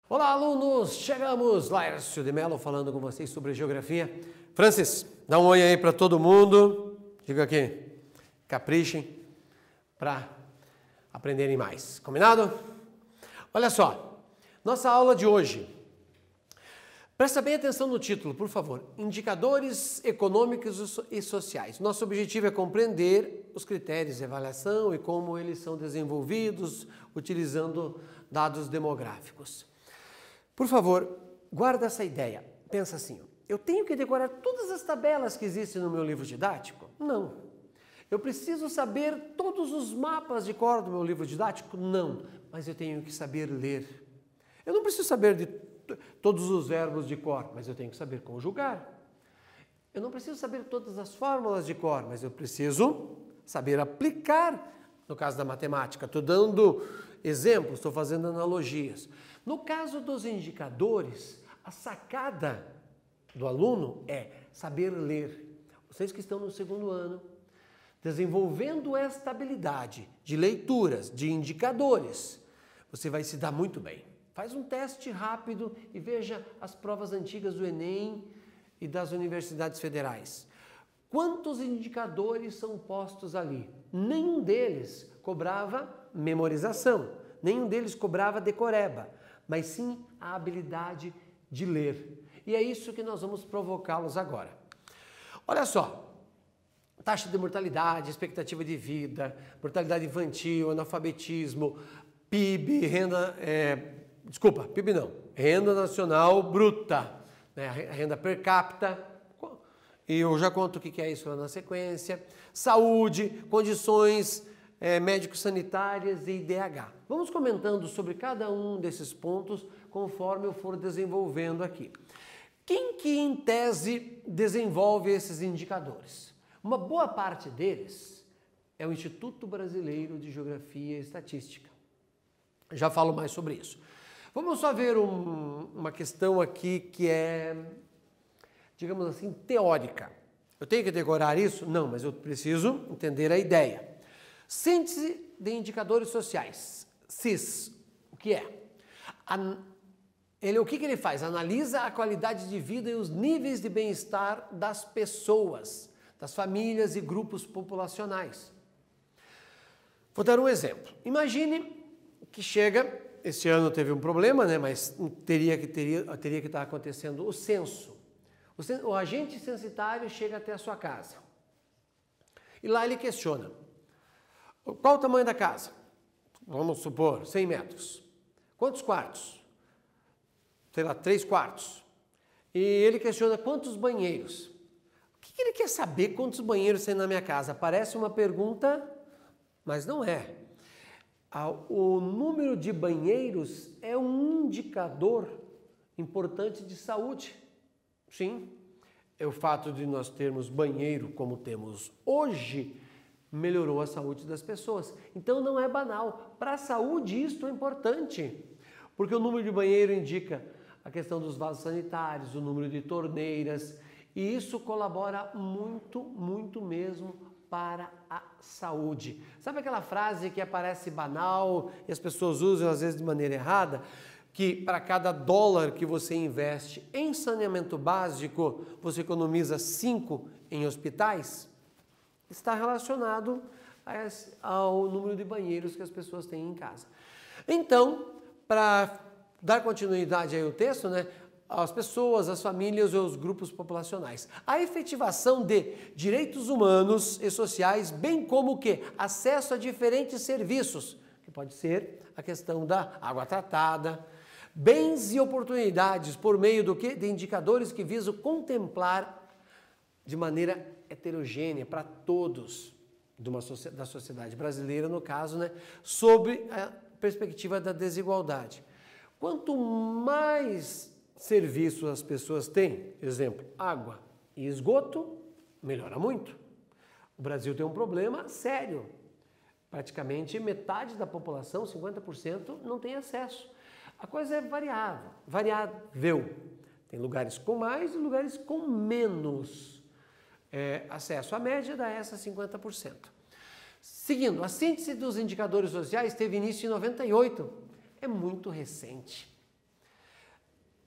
Olá, alunos! Chegamos! Laércio de Mello falando com vocês sobre geografia. Francis, dá um oi aí para todo mundo. Diga aqui, caprichem para aprenderem mais. Combinado? Olha só, nossa aula de hoje. Presta bem atenção no título, por favor. Indicadores econômicos e sociais. Nosso objetivo é compreender os critérios de avaliação e como eles são desenvolvidos utilizando dados demográficos. Por favor, guarda essa ideia. Pensa assim, eu tenho que decorar todas as tabelas que existem no meu livro didático? Não. Eu preciso saber todos os mapas de cor do meu livro didático? Não. Mas eu tenho que saber ler. Eu não preciso saber de todos os verbos de cor, mas eu tenho que saber conjugar. Eu não preciso saber todas as fórmulas de cor, mas eu preciso saber aplicar. No caso da matemática, estou dando exemplos, estou fazendo analogias. No caso dos indicadores, a sacada do aluno é saber ler. Vocês que estão no segundo ano, desenvolvendo esta habilidade de leituras, de indicadores, você vai se dar muito bem. Faz um teste rápido e veja as provas antigas do Enem e das universidades federais. Quantos indicadores são postos ali? Nenhum deles cobrava memorização, nenhum deles cobrava decoreba, mas sim a habilidade de ler. E é isso que nós vamos provocá-los agora. Olha só, taxa de mortalidade, expectativa de vida, mortalidade infantil, analfabetismo, PIB, PIB não, renda nacional bruta, né, renda per capita, e eu já conto o que é isso na sequência, saúde, condições médico-sanitárias e IDH. Vamos comentando sobre cada um desses pontos conforme eu for desenvolvendo aqui. Quem que em tese desenvolve esses indicadores? Uma boa parte deles é o Instituto Brasileiro de Geografia e Estatística. Já falo mais sobre isso. Vamos só ver uma questão aqui que é, digamos assim, teórica. Eu tenho que decorar isso? Não, mas eu preciso entender a ideia. Síntese de indicadores sociais, SIS, o que é? O que ele faz? Analisa a qualidade de vida e os níveis de bem-estar das pessoas, das famílias e grupos populacionais. Vou dar um exemplo. Imagine que chega, esse ano teve um problema, né? Mas teria que estar acontecendo o censo. O agente censitário chega até a sua casa e lá ele questiona: qual o tamanho da casa? Vamos supor, 100 metros. Quantos quartos? Sei lá, 3 quartos. E ele questiona quantos banheiros. O que ele quer saber quantos banheiros tem na minha casa? Parece uma pergunta, mas não é. O número de banheiros é um indicador importante de saúde. Sim, é o fato de nós termos banheiro como temos hoje, melhorou a saúde das pessoas. Então não é banal. Para a saúde isto é importante, porque o número de banheiro indica a questão dos vasos sanitários, o número de torneiras, e isso colabora muito, muito mesmo para a saúde. Sabe aquela frase que aparece banal e as pessoas usam às vezes de maneira errada? Que para cada dólar que você investe em saneamento básico, você economiza 5 em hospitais? Está relacionado ao número de banheiros que as pessoas têm em casa. Então, para dar continuidade aí ao texto, né, as pessoas, as famílias e os grupos populacionais. A efetivação de direitos humanos e sociais, bem como o quê? Acesso a diferentes serviços, que pode ser a questão da água tratada, bens e oportunidades por meio do quê? De indicadores que visam contemplar de maneira heterogênea para todos da sociedade brasileira, no caso, né, sobre a perspectiva da desigualdade. Quanto mais serviços as pessoas têm, exemplo, água e esgoto, melhora muito. O Brasil tem um problema sério. Praticamente metade da população, 50%, não tem acesso. A coisa é variável. Tem lugares com mais e lugares com menos acesso à média, dá essa 50%. Seguindo, a síntese dos indicadores sociais teve início em 98, é muito recente.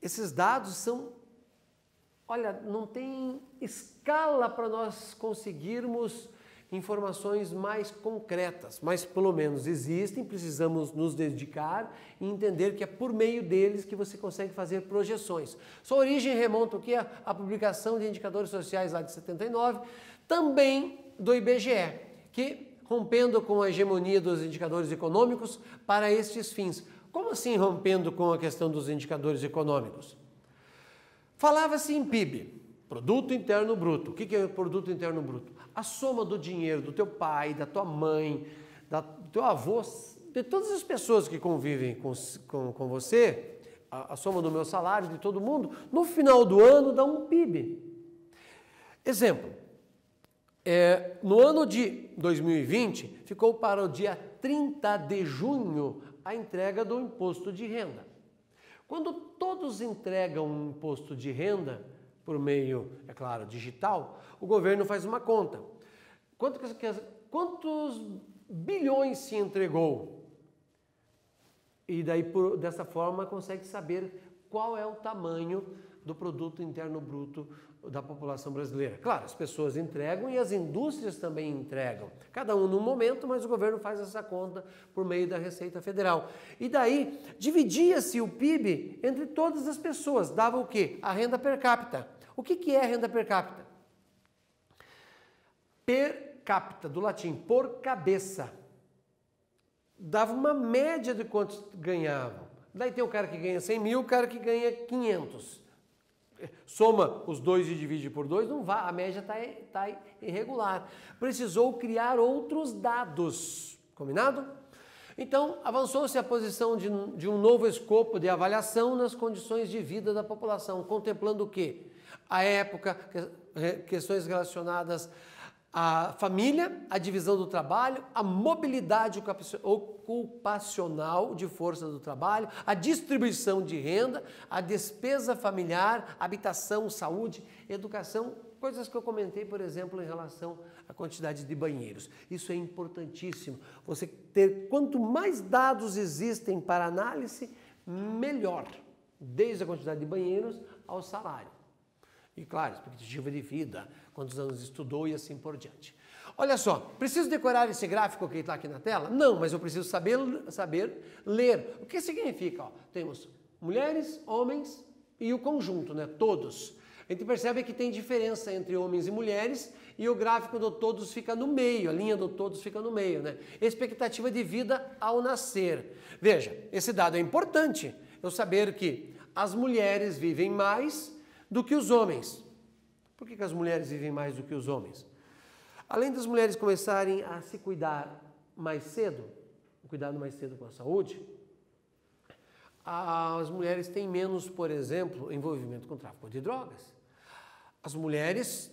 Esses dados são, olha, não tem escala para nós conseguirmos informações mais concretas, mas pelo menos existem, precisamos nos dedicar e entender que é por meio deles que você consegue fazer projeções. Sua origem remonta o que? A publicação de indicadores sociais lá de 79, também do IBGE, que rompendo com a hegemonia dos indicadores econômicos para estes fins. Como assim rompendo com a questão dos indicadores econômicos? Falava-se em PIB, Produto Interno Bruto. O que é o Produto Interno Bruto? A soma do dinheiro do teu pai, da tua mãe, do teu avô, de todas as pessoas que convivem com você, a soma do meu salário, de todo mundo, no final do ano dá um PIB. Exemplo, no ano de 2020, ficou para o dia 30 de junho a entrega do imposto de renda. Quando todos entregam um imposto de renda, por meio, é claro, digital, o governo faz uma conta. Quantos bilhões se entregou? E daí, dessa forma, consegue saber qual é o tamanho do produto interno bruto da população brasileira. Claro, as pessoas entregam e as indústrias também entregam. Cada um num momento, mas o governo faz essa conta por meio da Receita Federal. E daí, dividia-se o PIB entre todas as pessoas. Dava o quê? A renda per capita. O que é a renda per capita? Per capita, do latim, por cabeça. Dava uma média de quantos ganhavam. Daí tem o cara que ganha 100 mil, o cara que ganha 500. Soma os dois e divide por 2, não vai, a média está irregular. Precisou criar outros dados, combinado? Então, avançou-se a posição de um novo escopo de avaliação nas condições de vida da população, contemplando o quê? A época, questões relacionadas à família, à divisão do trabalho, à mobilidade ocupacional de força do trabalho, a distribuição de renda, a despesa familiar, habitação, saúde, educação, coisas que eu comentei, por exemplo, em relação à quantidade de banheiros. Isso é importantíssimo. Você ter, quanto mais dados existem para análise, melhor, desde a quantidade de banheiros ao salário. E claro, expectativa de vida, quantos anos estudou e assim por diante. Olha só, preciso decorar esse gráfico que está aqui na tela? Não, mas eu preciso saber ler. O que significa? Ó, temos mulheres, homens e o conjunto, né? Todos. A gente percebe que tem diferença entre homens e mulheres e o gráfico do todos fica no meio, a linha do todos fica no meio, né? Expectativa de vida ao nascer. Veja, esse dado é importante, eu saber que as mulheres vivem mais do que os homens. Por que as mulheres vivem mais do que os homens? Além das mulheres começarem a se cuidar mais cedo, cuidado mais cedo com a saúde, as mulheres têm menos, por exemplo, envolvimento com tráfico de drogas. As mulheres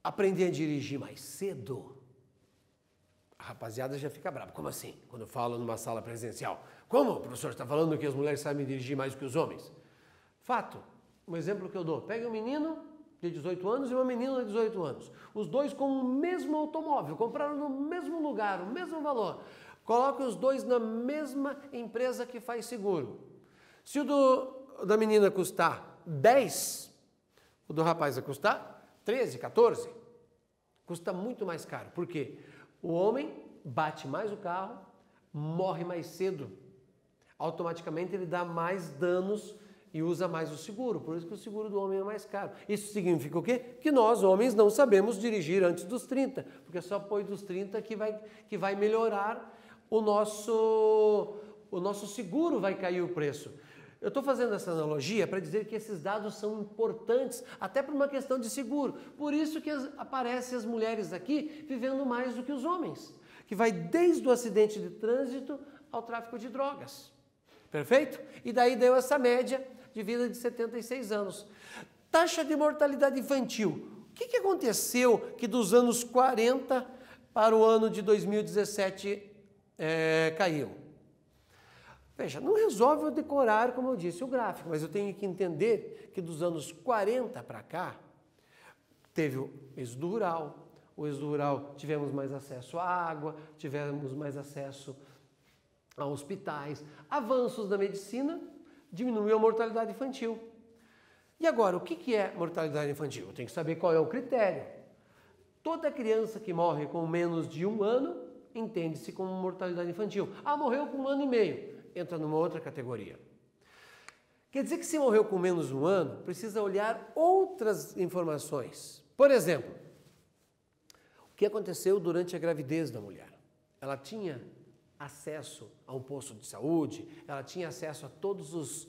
aprendem a dirigir mais cedo. A rapaziada já fica brava. Como assim? Quando eu falo numa sala presencial. Como? O professor está falando que as mulheres sabem dirigir mais do que os homens? Fato. Um exemplo que eu dou. Pega um menino de 18 anos e uma menina de 18 anos. Os dois com o mesmo automóvel, compraram no mesmo lugar, o mesmo valor. Coloca os dois na mesma empresa que faz seguro. Se o da menina custar 10, o do rapaz vai custar 13, 14. Custa muito mais caro. Por quê? O homem bate mais o carro, morre mais cedo. Automaticamente ele dá mais danos e usa mais o seguro, por isso que o seguro do homem é mais caro. Isso significa o quê? Que nós, homens, não sabemos dirigir antes dos 30, porque só depois dos 30 que vai melhorar o nosso seguro, vai cair o preço. Eu estou fazendo essa analogia para dizer que esses dados são importantes, até por uma questão de seguro. Por isso que aparecem as mulheres aqui vivendo mais do que os homens, que vai desde o acidente de trânsito ao tráfico de drogas. Perfeito? E daí deu essa média de vida de 76 anos. Taxa de mortalidade infantil. O que aconteceu que dos anos 40 para o ano de 2017 caiu? Veja, não resolve eu decorar, como eu disse, o gráfico, mas eu tenho que entender que dos anos 40 para cá, Teve o êxodo rural. O êxodo rural, tivemos mais acesso à água, tivemos mais acesso a hospitais. Avanços da medicina, diminuiu a mortalidade infantil. E agora, o que é mortalidade infantil? Tem que saber qual é o critério. Toda criança que morre com menos de 1 ano, entende-se como mortalidade infantil. Ah, morreu com 1 ano e meio, entra numa outra categoria. Quer dizer que se morreu com menos de 1 ano, precisa olhar outras informações. Por exemplo, o que aconteceu durante a gravidez da mulher? Ela tinha acesso a um posto de saúde? Ela tinha acesso a todos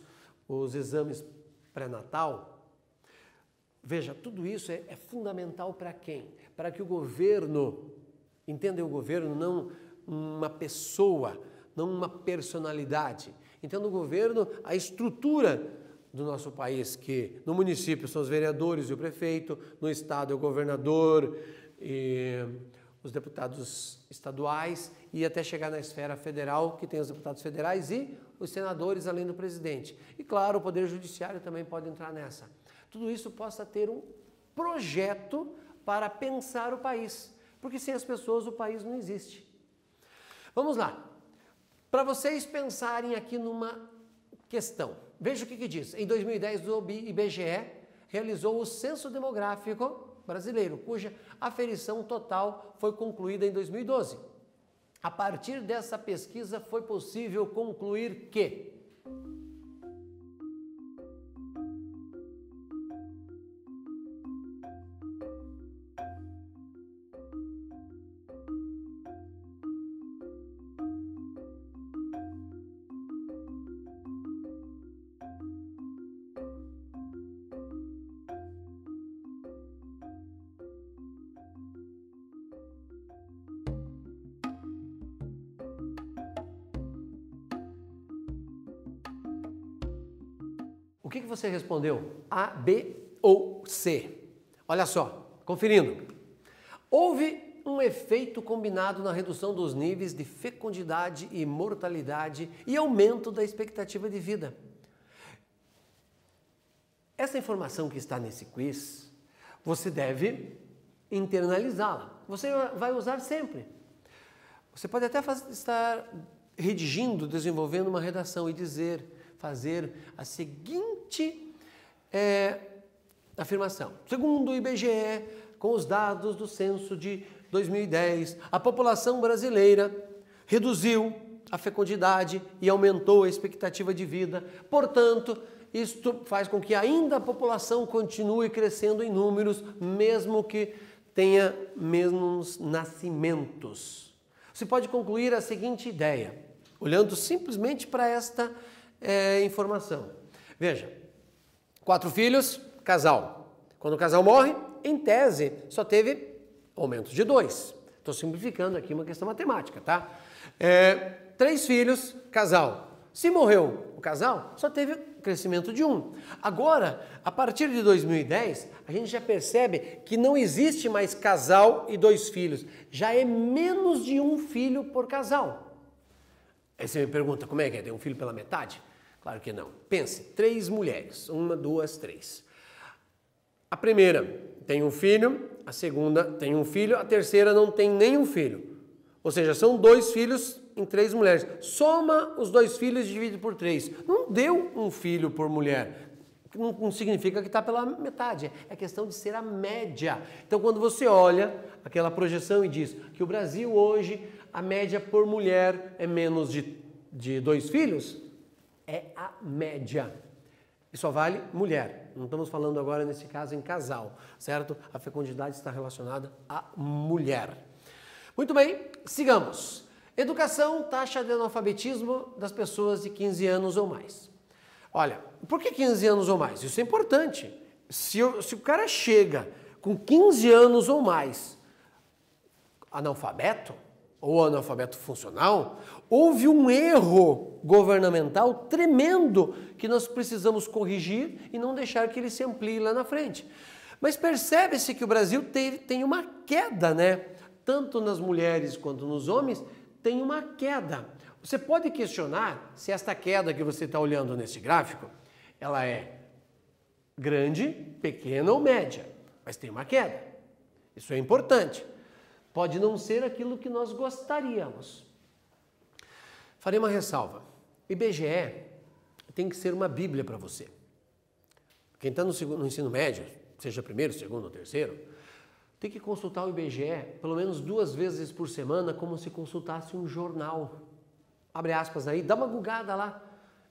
os exames pré-natal? Veja, tudo isso é fundamental para quem? Para que o governo, entenda o governo não uma pessoa, não uma personalidade. Entenda o governo, a estrutura do nosso país, que no município são os vereadores e o prefeito, no estado é o governador e os deputados estaduais e até chegar na esfera federal, que tem os deputados federais e os senadores, além do presidente. E claro, o Poder Judiciário também pode entrar nessa. Tudo isso possa ter um projeto para pensar o país, porque sem as pessoas o país não existe. Vamos lá. Para vocês pensarem aqui numa questão, veja o que diz. Em 2010, o IBGE realizou o Censo Demográfico Brasileiro, cuja aferição total foi concluída em 2012. A partir dessa pesquisa foi possível concluir que o que você respondeu? A, B ou C? Olha só, conferindo. Houve um efeito combinado na redução dos níveis de fecundidade e mortalidade e aumento da expectativa de vida. Essa informação que está nesse quiz, você deve internalizá-la. Você vai usar sempre. Você pode até estar redigindo, desenvolvendo uma redação e fazer a seguinte afirmação. Segundo o IBGE, com os dados do censo de 2010, a população brasileira reduziu a fecundidade e aumentou a expectativa de vida. Portanto, isto faz com que ainda a população continue crescendo em números, mesmo que tenha menos nascimentos. Você pode concluir a seguinte ideia, olhando simplesmente para esta informação. Veja, 4 filhos, casal. Quando o casal morre, em tese, só teve aumento de 2. Estou simplificando aqui uma questão matemática, tá? 3 filhos, casal. Se morreu o casal, só teve crescimento de 1. Agora, a partir de 2010, a gente já percebe que não existe mais casal e 2 filhos. Já é menos de 1 filho por casal. Aí você me pergunta, como é que é? Tem um filho pela metade? Claro que não. Pense, 3 mulheres. 1, 2, 3. A primeira tem um filho, a segunda tem um filho, a terceira não tem nenhum filho. Ou seja, são 2 filhos em 3 mulheres. Soma os 2 filhos e divide por 3. Não deu um filho por mulher. Não significa que está pela metade. É questão de ser a média. Então, quando você olha aquela projeção e diz que o Brasil hoje, a média por mulher é menos de 2 filhos, é a média. E só vale mulher. Não estamos falando agora, nesse caso, em casal, certo? A fecundidade está relacionada à mulher. Muito bem, sigamos. Educação, taxa de analfabetismo das pessoas de 15 anos ou mais. Olha, por que 15 anos ou mais? Isso é importante. Se o cara chega com 15 anos ou mais analfabeto, ou analfabeto funcional, houve um erro governamental tremendo que nós precisamos corrigir e não deixar que ele se amplie lá na frente. Mas percebe-se que o Brasil tem uma queda, né? Tanto nas mulheres quanto nos homens, tem uma queda. Você pode questionar se esta queda que você está olhando nesse gráfico, ela é grande, pequena ou média. mas tem uma queda. Isso é importante. Pode não ser aquilo que nós gostaríamos. Farei uma ressalva. IBGE tem que ser uma bíblia para você. Quem está no ensino médio, seja primeiro, segundo ou terceiro, tem que consultar o IBGE pelo menos 2 vezes por semana, como se consultasse um jornal. Abre aspas aí, dá uma googada lá,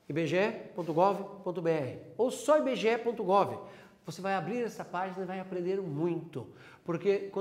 ibge.gov.br ou só ibge.gov. Você vai abrir essa página e vai aprender muito. Porque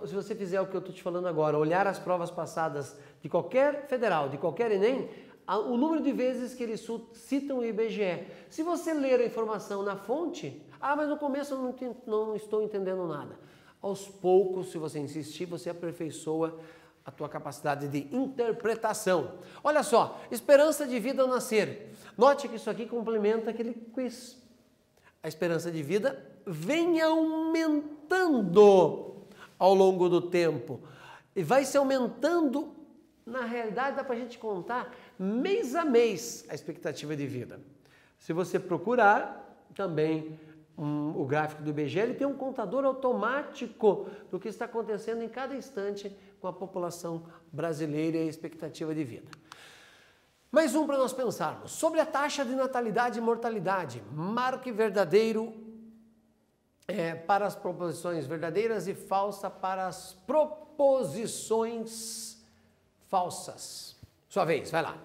se você fizer o que eu estou te falando agora, olhar as provas passadas de qualquer federal, de qualquer Enem, o número de vezes que eles citam o IBGE. Se você ler a informação na fonte, mas no começo eu não estou entendendo nada. Aos poucos, se você insistir, você aperfeiçoa a tua capacidade de interpretação. Olha só, esperança de vida ao nascer. Note que isso aqui complementa aquele quiz. A esperança de vida vem aumentando ao longo do tempo. E vai se aumentando, na realidade dá para a gente contar mês a mês a expectativa de vida. Se você procurar também o gráfico do IBGE, ele tem um contador automático do que está acontecendo em cada instante com a população brasileira e a expectativa de vida. Mais um para nós pensarmos. Sobre a taxa de natalidade e mortalidade. Marque verdadeiro para as proposições verdadeiras e falsa para as proposições falsas. Sua vez, vai lá.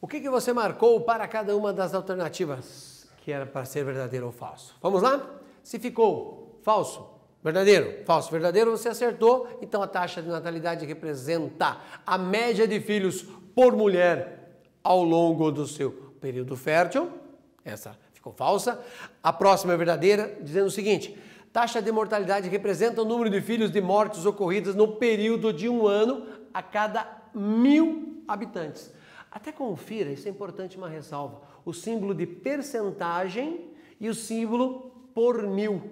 O que você marcou para cada uma das alternativas que era para ser verdadeiro ou falso? Vamos lá? Se ficou falso, verdadeiro, falso, verdadeiro, você acertou. Então a taxa de natalidade representa a média de filhos por mulher ao longo do seu período fértil. Essa ficou falsa. A próxima é verdadeira, dizendo o seguinte: taxa de mortalidade representa o número de filhos de mortes ocorridas no período de 1 ano a cada 1000 habitantes. Até confira, isso é importante, uma ressalva, o símbolo de percentagem e o símbolo por 1000.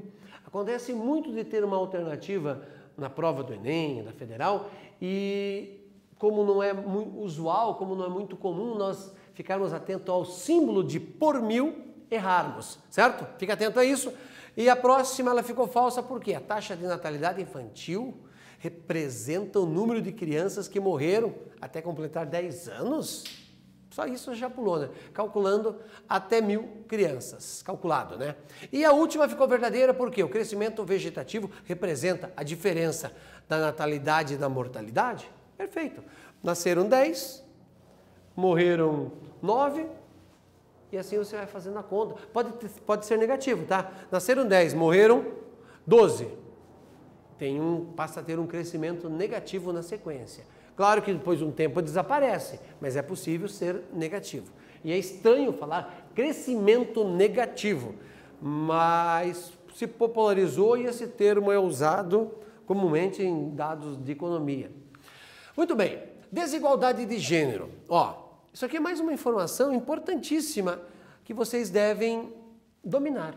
Acontece muito de ter uma alternativa na prova do Enem, da Federal, e como não é muito usual, como não é muito comum nós ficarmos atentos ao símbolo de por 1000, errarmos, certo? Fica atento a isso. E a próxima, ela ficou falsa porque a taxa de natalidade infantil representa o número de crianças que morreram até completar 10 anos. Só isso já pulou, né? Calculando até 1000 crianças. Calculado, né? E a última ficou verdadeira porque o crescimento vegetativo representa a diferença da natalidade e da mortalidade. Perfeito. Nasceram 10, morreram 9, e assim você vai fazendo a conta. Pode ser negativo, tá? Nasceram 10, morreram 12. Passa a ter um crescimento negativo na sequência. Claro que depois de um tempo desaparece, mas é possível ser negativo. E é estranho falar crescimento negativo, mas se popularizou e esse termo é usado comumente em dados de economia. Muito bem, desigualdade de gênero. Isso aqui é mais uma informação importantíssima que vocês devem dominar.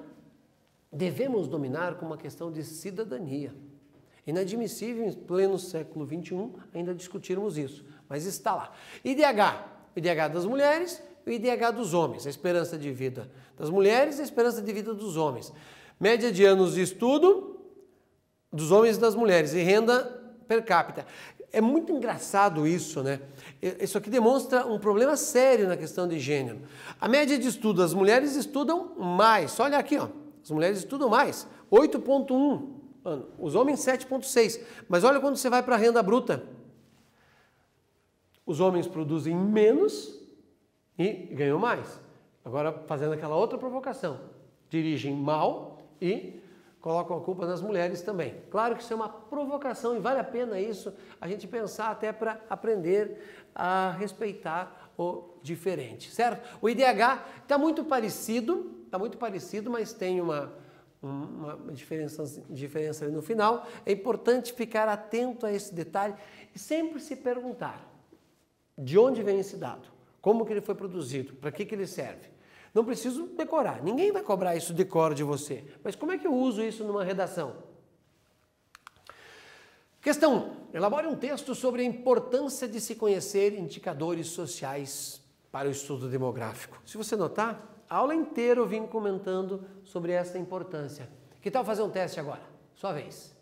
Devemos dominar com uma questão de cidadania. Inadmissível em pleno século XXI ainda discutirmos isso, mas está lá. IDH, o IDH das mulheres e o IDH dos homens, a esperança de vida das mulheres e a esperança de vida dos homens. Média de anos de estudo dos homens e das mulheres e renda per capita. É muito engraçado isso, né? Isso aqui demonstra um problema sério na questão de gênero. A média de estudo, as mulheres estudam mais. Olha aqui, As mulheres estudam mais, 8,1 ano, os homens 7,6. Mas olha quando você vai para a renda bruta. Os homens produzem menos e ganham mais. Agora, fazendo aquela outra provocação, dirigem mal e colocam a culpa nas mulheres também. Claro que isso é uma provocação e vale a pena isso, a gente pensar até para aprender a respeitar o diferente, certo? O IDH está muito parecido, mas tem uma diferença ali no final. É importante ficar atento a esse detalhe e sempre se perguntar de onde vem esse dado, como que ele foi produzido, para que ele serve. Não preciso decorar, ninguém vai cobrar isso de cor de você, mas como é que eu uso isso numa redação? Questão 1. Elabore um texto sobre a importância de se conhecer indicadores sociais para o estudo demográfico. Se você notar, a aula inteira eu vim comentando sobre essa importância. Que tal fazer um teste agora? Sua vez.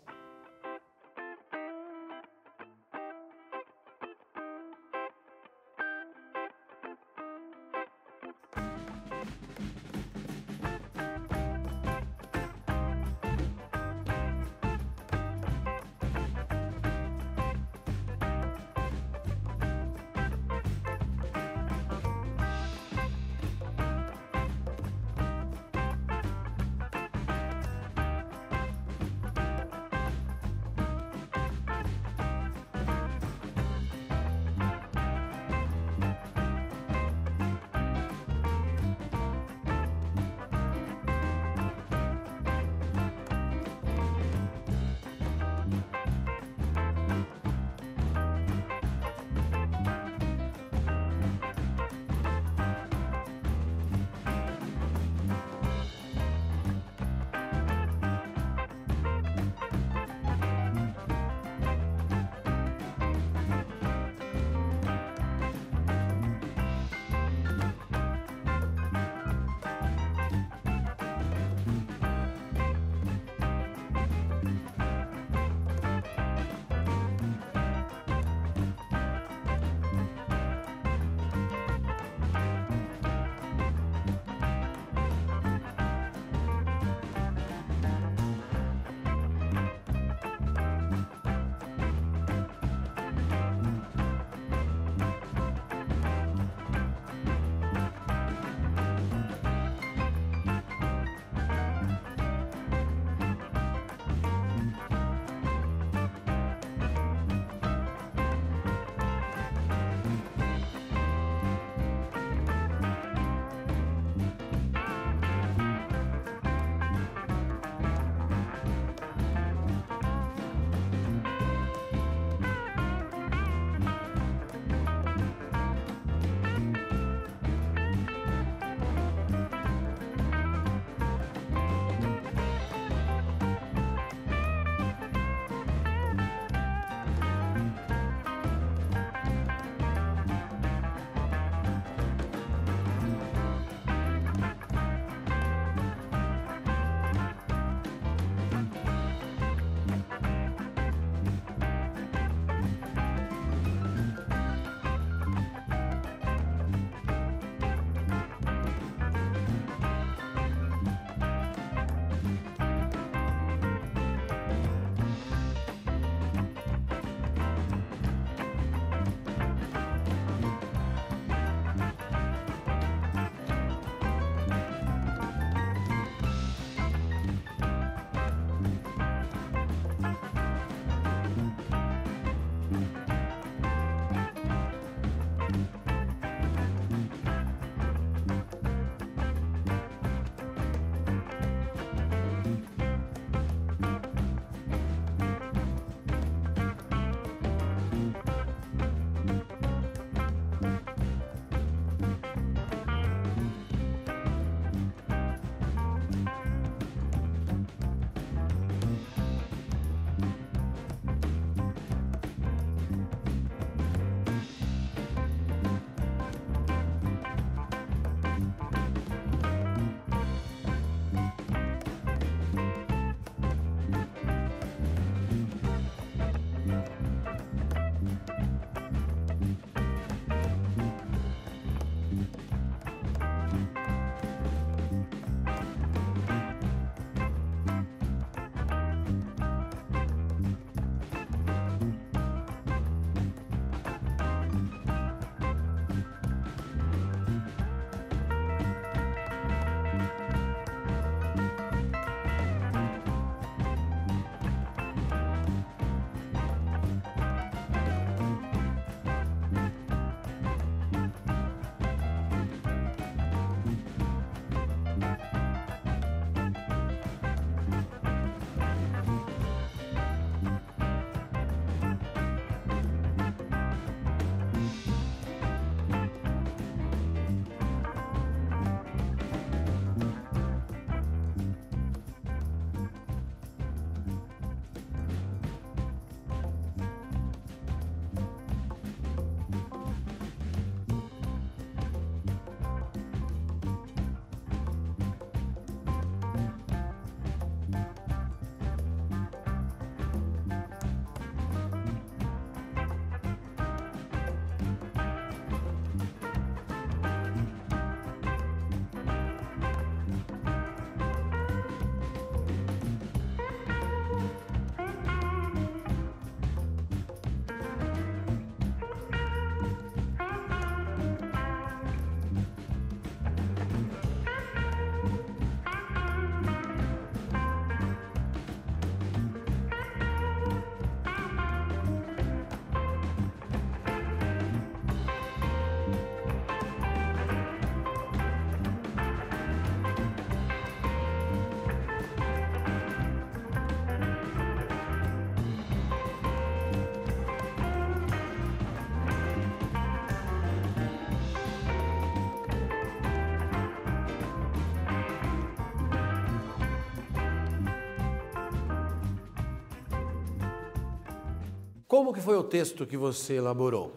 Como que foi o texto que você elaborou?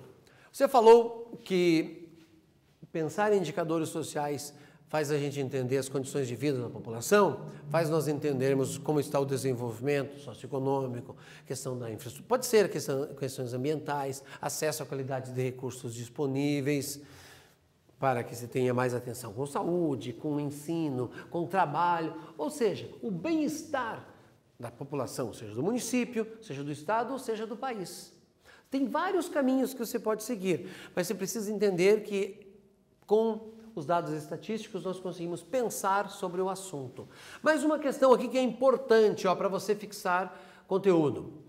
Você falou que pensar em indicadores sociais faz a gente entender as condições de vida da população, faz nós entendermos como está o desenvolvimento socioeconômico, questão da infraestrutura, pode ser questões ambientais, acesso à qualidade de recursos disponíveis, para que se tenha mais atenção com saúde, com ensino, com trabalho, ou seja, o bem-estar da população, seja do município, seja do estado ou seja do país. Tem vários caminhos que você pode seguir, mas você precisa entender que com os dados estatísticos nós conseguimos pensar sobre o assunto. Mais uma questão aqui que é importante para você fixar conteúdo.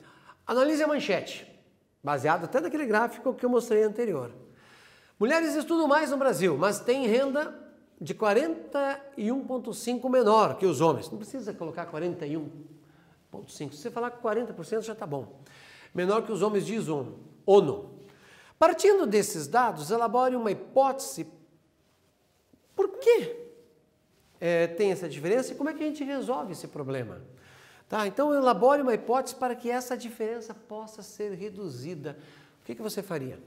Analise a manchete, baseado até naquele gráfico que eu mostrei anterior. Mulheres estudam mais no Brasil, mas têm renda de 41,5% menor que os homens. Não precisa colocar 41,5%. Se você falar 40% já está bom. Menor que os homens, diz ONU. Partindo desses dados, elabore uma hipótese. Por que tem essa diferença e como é que a gente resolve esse problema? Tá? Então, elabore uma hipótese para que essa diferença possa ser reduzida. O que você faria?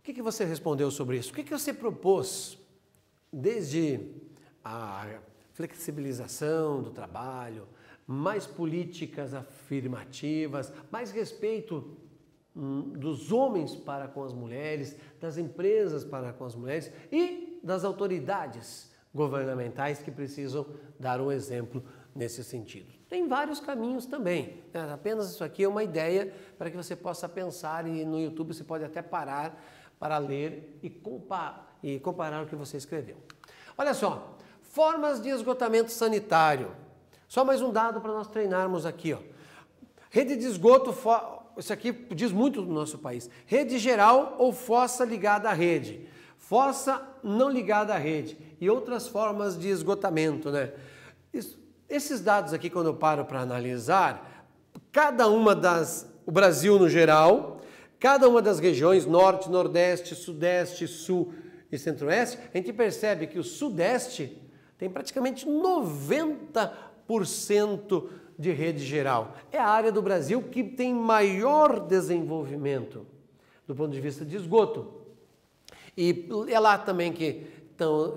O que você respondeu sobre isso? O que você propôs desde a flexibilização do trabalho, mais políticas afirmativas, mais respeito dos homens para com as mulheres, das empresas para com as mulheres e das autoridades governamentais que precisam dar um exemplo nesse sentido. Tem vários caminhos também, né? Apenas isso aqui é uma ideia para que você possa pensar, e no YouTube você pode até parar para ler e comparar o que você escreveu. Olha só, formas de esgotamento sanitário. Só mais um dado para nós treinarmos aqui, ó. Rede de esgoto, isso aqui diz muito do nosso país. Rede geral ou fossa ligada à rede. Fossa não ligada à rede. E outras formas de esgotamento, né? Esses dados aqui, quando eu paro para analisar, o Brasil no geral, cada uma das regiões, norte, nordeste, sudeste, sul e centro-oeste, a gente percebe que o sudeste tem praticamente 90% de rede geral. É a área do Brasil que tem maior desenvolvimento do ponto de vista de esgoto. E é lá também que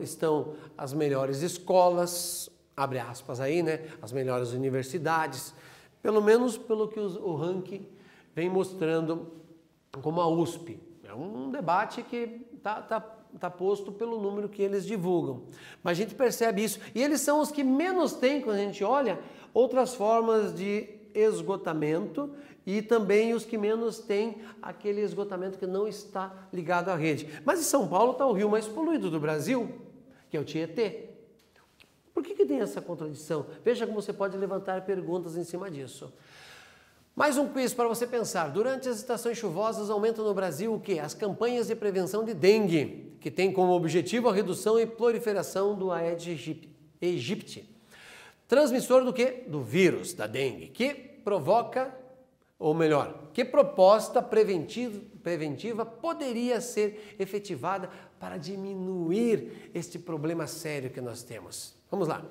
estão as melhores escolas, abre aspas aí, né? As melhores universidades, pelo menos pelo que o ranking vem mostrando, como a USP. É um debate que está posto pelo número que eles divulgam. Mas a gente percebe isso. E eles são os que menos têm, quando a gente olha, outras formas de esgotamento, e também os que menos têm aquele esgotamento que não está ligado à rede. Mas em São Paulo está o rio mais poluído do Brasil, que é o Tietê. Por que tem essa contradição? Veja como você pode levantar perguntas em cima disso. Mais um quiz para você pensar. Durante as estações chuvosas aumentam no Brasil o quê? As campanhas de prevenção de dengue, que tem como objetivo a redução e proliferação do Aedes aegypti. Transmissor do quê? Do vírus, da dengue, que provoca, ou melhor, que proposta preventiva poderia ser efetivada para diminuir este problema sério que nós temos? Vamos lá.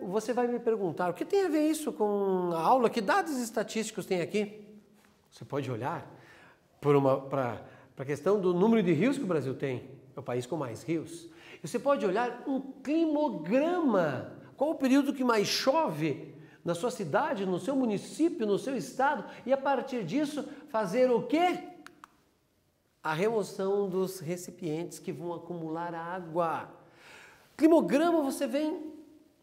Você vai me perguntar, o que tem a ver isso com a aula? Que dados estatísticos tem aqui? Você pode olhar para a questão do número de rios que o Brasil tem. É o país com mais rios. E você pode olhar um climograma. Qual o período que mais chove na sua cidade, no seu município, no seu estado? E a partir disso, fazer o quê? A remoção dos recipientes que vão acumular água. Climograma, você vem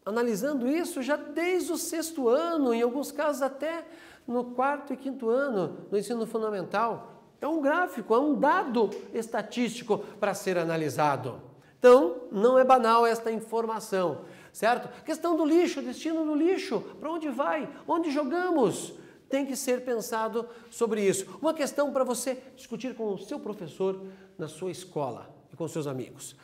analisando isso já desde o 6º ano, em alguns casos até no 4º e 5º ano do ensino fundamental. É um gráfico, é um dado estatístico para ser analisado. Então, não é banal esta informação, certo? Questão do lixo, destino do lixo, para onde vai, onde jogamos? Tem que ser pensado sobre isso. Uma questão para você discutir com o seu professor na sua escola e com seus amigos.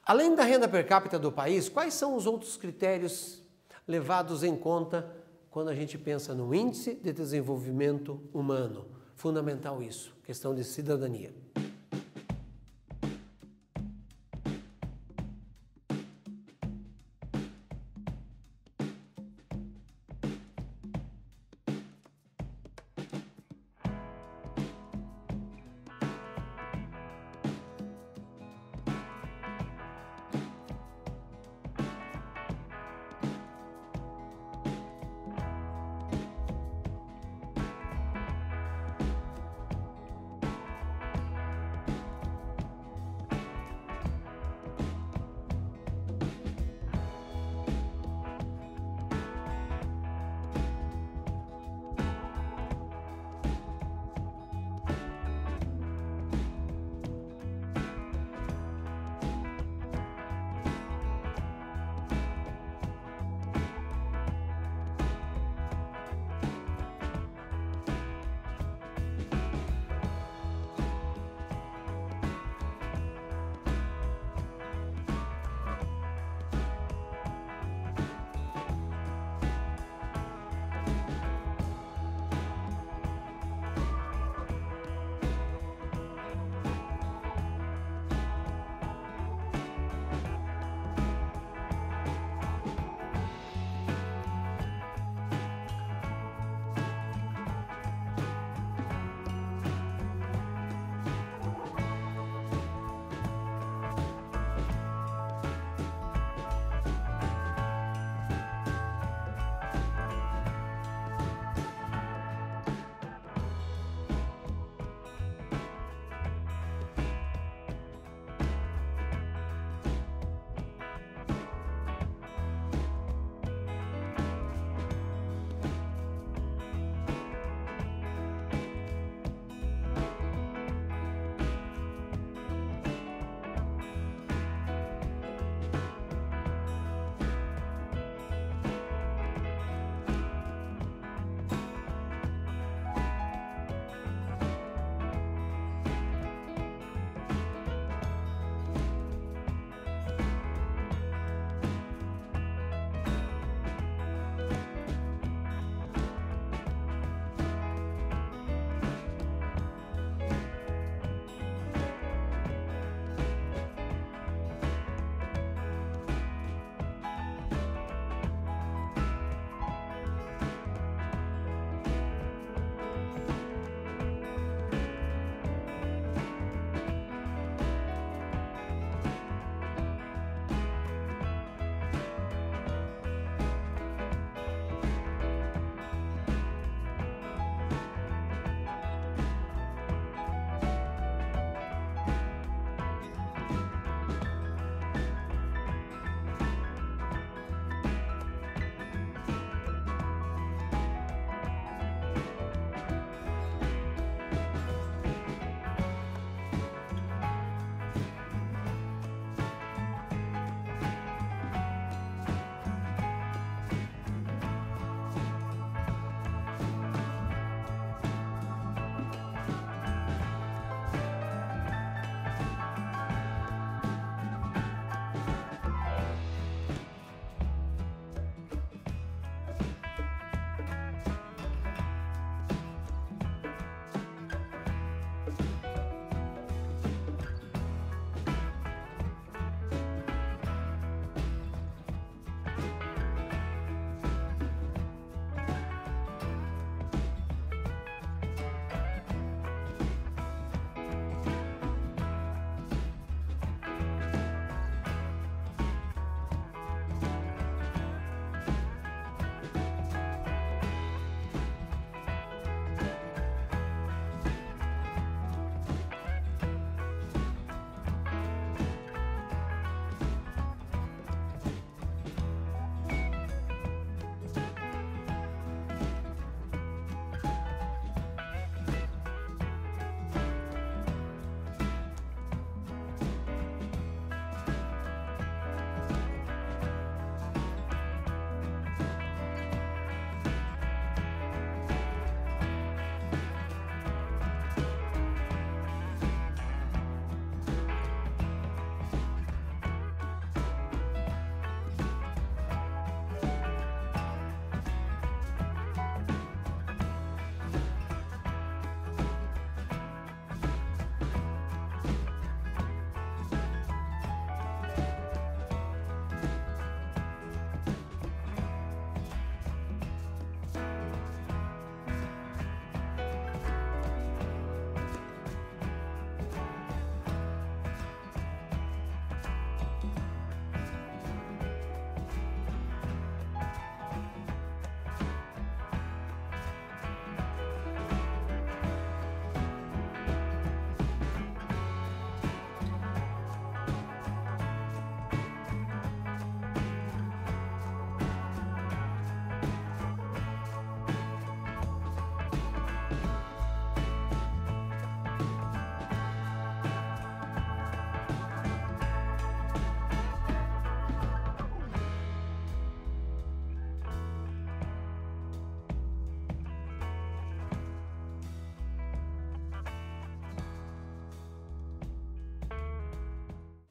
Além da renda per capita do país, quais são os outros critérios levados em conta quando a gente pensa no índice de desenvolvimento humano? Fundamental isso, questão de cidadania.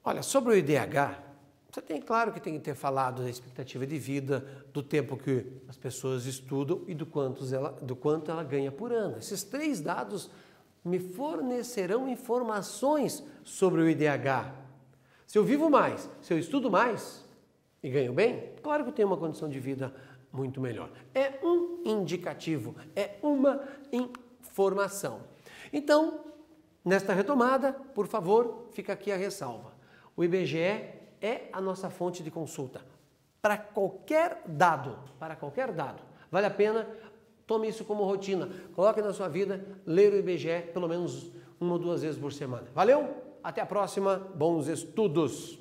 Olha, sobre o IDH, você tem, claro que tem que ter falado da expectativa de vida, do tempo que as pessoas estudam e do quanto ela ganha por ano. Esses 3 dados me fornecerão informações sobre o IDH. Se eu vivo mais, se eu estudo mais e ganho bem, claro que eu tenho uma condição de vida muito melhor. É um indicativo, é uma informação. Então, nesta retomada, por favor, fica aqui a ressalva. O IBGE é a nossa fonte de consulta para qualquer dado, Vale a pena, tome isso como rotina, coloque na sua vida, ler o IBGE pelo menos 1 ou 2 vezes por semana. Valeu? Até a próxima, bons estudos!